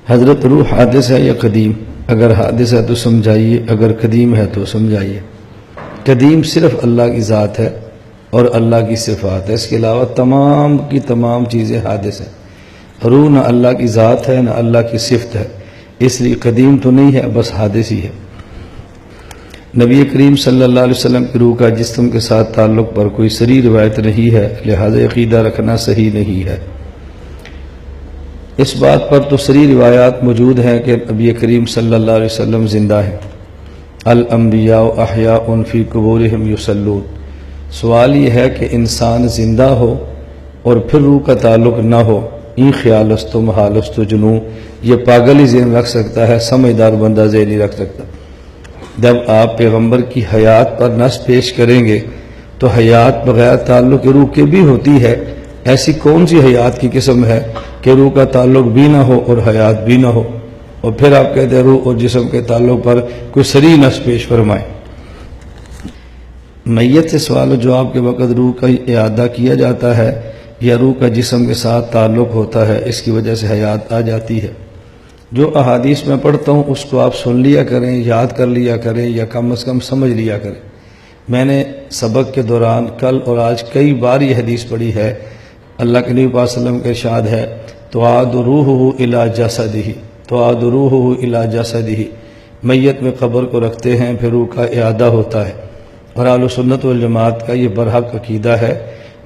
حضرت روح حادث ہے یا قدیم؟ اگر حادث ہے تو سمجھائیے، اگر قدیم ہے تو سمجھائیے۔ قدیم صرف اللہ کی ذات ہے اور اللہ کی صفات ہے، اس کے علاوہ تمام کی تمام چیزیں حادث ہیں۔ روح نہ اللہ کی ذات ہے نہ اللہ کی صفت ہے، اس لیے قدیم تو نہیں ہے، بس حادث ہی ہے۔ نبی کریم صلی اللہ علیہ وسلم کی روح کا جسم کے ساتھ تعلق پر کوئی صریح روایت نہیں ہے، لہذا عقیدہ رکھنا صحیح نہیں ہے۔ اس بات پر تو صریح روایات موجود ہیں کہ نبی کریم صلی اللہ علیہ وسلم زندہ ہیں۔ الانبیاء احیاء فی قبورہم یصلون۔ سوال یہ ہے کہ انسان زندہ ہو اور پھر روح کا تعلق نہ ہو، این خیال است و محال است و جنوں، یہ پاگل ہی ذہن رکھ سکتا ہے، سمجھدار بندہ ذہن نہیں رکھ سکتا۔ جب آپ پیغمبر کی حیات پر نص پیش کریں گے تو حیات بغیر تعلق روح کے بھی ہوتی ہے، ایسی کون سی حیات کی قسم ہے کہ روح کا تعلق بھی نہ ہو اور حیات بھی نہ ہو، اور پھر آپ کہتے ہیں روح اور جسم کے تعلق پر کوئی صریح نص پیش فرمائیں۔ میت سے سوال و جواب کے وقت روح کا اعادہ کیا جاتا ہے یا روح کا جسم کے ساتھ تعلق ہوتا ہے، اس کی وجہ سے حیات آ جاتی ہے؟ جو احادیث میں پڑھتا ہوں اس کو آپ سن لیا کریں، یاد کر لیا کریں، یا کم از کم سمجھ لیا کریں۔ میں نے سبق کے دوران کل اور آج کئی بار یہ حدیث پڑھی ہے۔ اللہ کے نبی صلی اللہ علیہ وسلم کا ارشاد ہے، تعاد روحہ الی جسدہ، تعاد روحہ الی جسدہ، میت میں قبر کو رکھتے ہیں پھر روح کا اعادہ ہوتا ہے، اور اہل سنت والجماعت کا یہ برحق عقیدہ ہے۔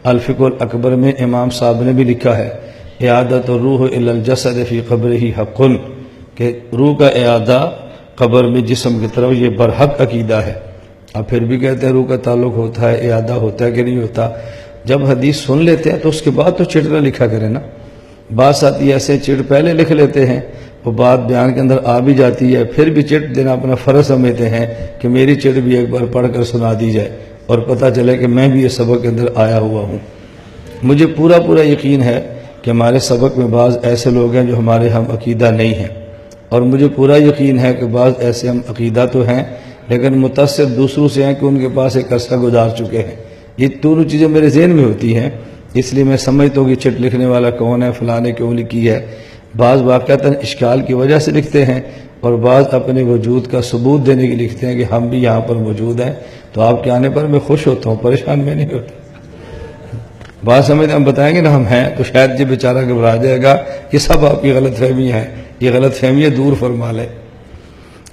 الفقہ الاکبر میں امام صاحب نے بھی لکھا ہے، اعادۃ الروح الی الجسد فی قبرہ حق، کہ روح کا اعادہ قبر میں جسم کی طرف یہ برحق عقیدہ ہے۔ اب پھر بھی کہتے ہیں روح کا تعلق ہوتا ہے، اعادہ ہوتا ہے کہ نہیں ہوتا؟ جب حدیث سن لیتے ہیں تو اس کے بعد تو چٹ نہ لکھا کریں نا۔ بعض ساتھی ایسے چٹ پہلے لکھ لیتے ہیں، وہ بات بیان کے اندر آ بھی جاتی ہے، پھر بھی چٹ دینا اپنا فرض سمجھتے ہیں کہ میری چٹ بھی ایک بار پڑھ کر سنا دی جائے اور پتہ چلے کہ میں بھی یہ سبق کے اندر آیا ہوا ہوں۔ مجھے پورا یقین ہے کہ ہمارے سبق میں بعض ایسے لوگ ہیں جو ہمارے ہم عقیدہ نہیں ہیں، اور مجھے پورا یقین ہے کہ بعض ایسے ہم عقیدہ تو ہیں لیکن متاثر دوسروں سے ہیں کہ ان کے پاس ایک عرصہ گزار چکے ہیں۔ یہ دونوں چیزیں میرے ذہن میں ہوتی ہیں، اس لیے میں سمجھتا ہوں کہ چٹ لکھنے والا کون ہے، فلاں نے کیوں لکھی ہے۔ بعض واقعتاً اشکال کی وجہ سے لکھتے ہیں اور بعض اپنے وجود کا ثبوت دینے کے لکھتے ہیں کہ ہم بھی یہاں پر موجود ہیں، تو آپ کے آنے پر میں خوش ہوتا ہوں، پریشان میں نہیں ہوتا۔ بعض سمجھتے ہم بتائیں گے نا ہم ہیں تو شاید یہ بیچارہ گھبرا جائے گا، یہ سب آپ کی غلط فہمیاں ہیں، یہ غلط فہمیاں دور فرما لیں۔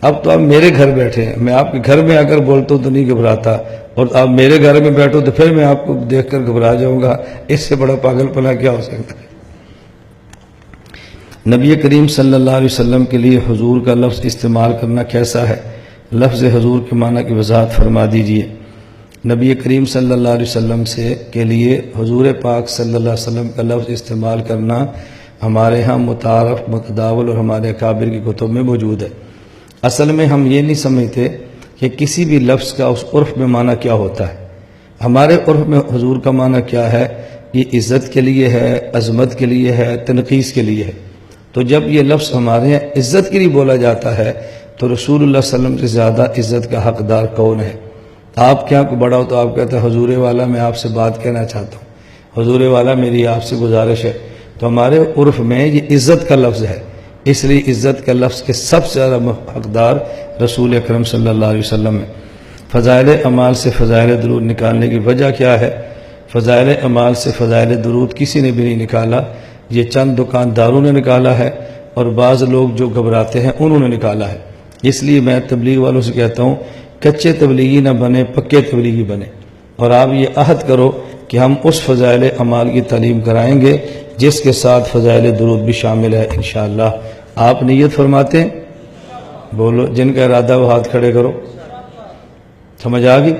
اب تو آپ میرے گھر بیٹھے ہیں، میں آپ کے گھر میں آ کر بولتا ہوں تو نہیں گھبراتا، اور آپ میرے گھر میں بیٹھو تو پھر میں آپ کو دیکھ کر گھبرا جاؤں گا، اس سے بڑا پاگل پنا کیا ہو سکتا ہے؟ نبی کریم صلی اللہ علیہ وسلم کے لیے حضور کا لفظ استعمال کرنا کیسا ہے؟ لفظ حضور کے معنی کی وضاحت فرما دیجیے۔ نبی کریم صلی اللہ علیہ وسلم کے لیے حضور پاک صلی اللہ علیہ وسلم کا لفظ استعمال کرنا ہمارے ہاں متعارف، متداول اور ہمارے اکابر کی کتب میں موجود ہے۔ اصل میں ہم یہ نہیں سمجھتے کہ کسی بھی لفظ کا اس عرف میں معنی کیا ہوتا ہے۔ ہمارے عرف میں حضور کا معنی کیا ہے؟ یہ عزت کے لیے ہے، عظمت کے لیے ہے، تنقیص کے لیے ہے۔ تو جب یہ لفظ ہمارے یہاں عزت کے لیے بولا جاتا ہے تو رسول اللہ صلی اللہ علیہ وسلم سے زیادہ عزت کا حقدار کون ہے؟ آپ کیا کو بڑا ہو تو آپ کہتے ہیں حضور والا میں آپ سے بات کہنا چاہتا ہوں، حضور والا میری آپ سے گزارش ہے۔ تو ہمارے عرف میں یہ عزت کا لفظ ہے، اس لیے عزت کا لفظ کے سب سے زیادہ حقدار رسول اکرم صلی اللہ علیہ وسلم ہے۔ فضائل اعمال سے فضائل درود نکالنے کی وجہ کیا ہے؟ فضائل اعمال سے فضائل درود کسی نے بھی نہیں نکالا، یہ چند دکانداروں نے نکالا ہے اور بعض لوگ جو گھبراتے ہیں انہوں نے نکالا ہے۔ اس لیے میں تبلیغ والوں سے کہتا ہوں کچے تبلیغی نہ بنے، پکے تبلیغی بنے، اور آپ یہ عہد کرو کہ ہم اس فضائل اعمال کی تعلیم کرائیں گے جس کے ساتھ فضائل درود بھی شامل ہے انشاءاللہ۔ آپ نیت فرماتے ہیں؟ بولو، جن کا ارادہ وہ ہاتھ کھڑے کرو۔ سمجھ آ گئی؟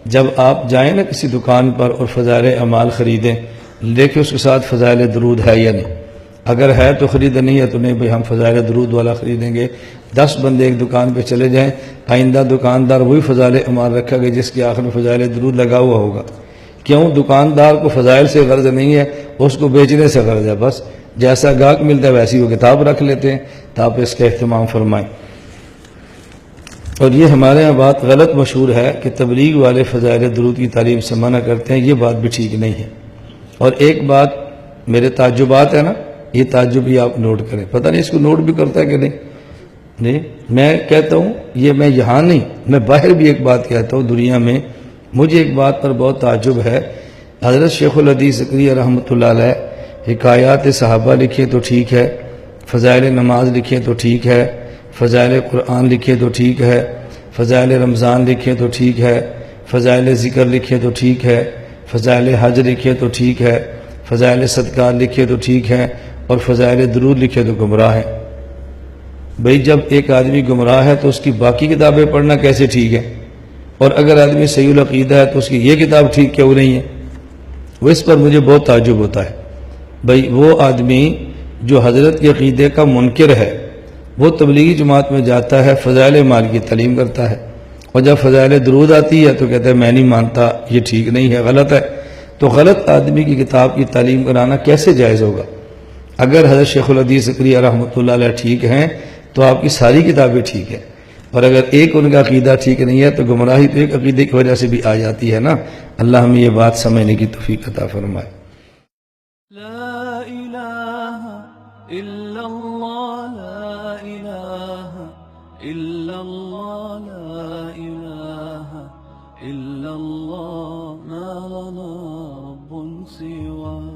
جب آپ جائیں نا کسی دکان پر اور فضائل اعمال خریدیں، دیکھیں اس کے ساتھ فضائل درود ہے یا نہیں۔ اگر ہے تو خریدیں، نہیں ہے تو نہیں بھئی ہم فضائل درود والا خریدیں گے۔ 10 بندے ایک دکان پہ چلے جائیں، آئندہ دکاندار وہی فضائل اعمال رکھا گیا جس کے آخر میں فضائل درود لگا ہوا ہوگا۔ کیوں؟ دکاندار کو فضائل سے غرض نہیں ہے، اس کو بیچنے سے غرض ہے، بس جیسا گاہک ملتا ہے ویسی وہ کتاب رکھ لیتے ہیں، تو آپ اس کا اہتمام فرمائیں۔ اور یہ ہمارے یہاں بات غلط مشہور ہے کہ تبلیغ والے فضائل درود کی تعلیم سے منع کرتے ہیں، یہ بات بھی ٹھیک نہیں ہے۔ اور ایک بات میرے تعجبات ہے نا، یہ تعجب بھی آپ نوٹ کریں. پتہ نہیں اس کو نوٹ بھی کرتا ہے کہ نہیں. نہیں میں کہتا ہوں یہ میں یہاں نہیں، میں باہر بھی ایک بات کہتا ہوں. دنیا میں مجھے ایک بات پر بہت تعجب ہے. حضرت شیخ الحدیث زکریا رحمۃ اللہ علیہ حکایات صحابہ لکھے تو ٹھیک ہے، فضائل نماز لکھے تو ٹھیک ہے، فضائل قرآن لکھے تو ٹھیک ہے، فضائل رمضان لکھے تو ٹھیک ہے، فضائل ذکر لکھے تو ٹھیک ہے، فضائل حج لکھے تو ٹھیک ہے، فضائل صدقات لکھے تو ٹھیک ہے، اور فضائل درود لکھے تو گمراہ ہے. بھئی جب ایک آدمی گمراہ ہے تو اس کی باقی کتابیں پڑھنا کیسے ٹھیک ہے؟ اور اگر آدمی صحیح العقیدہ ہے تو اس کی یہ کتاب ٹھیک کیوں نہیں ہے؟ وہ اس پر مجھے بہت تعجب ہوتا ہے. بھئی وہ آدمی جو حضرت کے عقیدے کا منکر ہے وہ تبلیغی جماعت میں جاتا ہے، فضائل مال کی تعلیم کرتا ہے، اور جب فضائل درود آتی ہے تو کہتا ہے میں نہیں مانتا، یہ ٹھیک نہیں ہے، غلط ہے. تو غلط آدمی کی کتاب کی تعلیم کرانا کیسے جائز ہوگا؟ اگر حضرت شیخ الحدیث زکریا رحمۃ اللہ علیہ ٹھیک ہیں تو آپ کی ساری کتابیں ٹھیک ہیں، اور اگر ایک ان کا عقیدہ ٹھیک نہیں ہے تو گمراہی تو ایک عقیدے کی وجہ سے بھی آ جاتی ہے نا. اللہ ہمیں یہ بات سمجھنے کی توفیق عطا فرمائے. لا إله إلا الله لا إله إلا الله لا إله إلا الله ما لنا رب سواه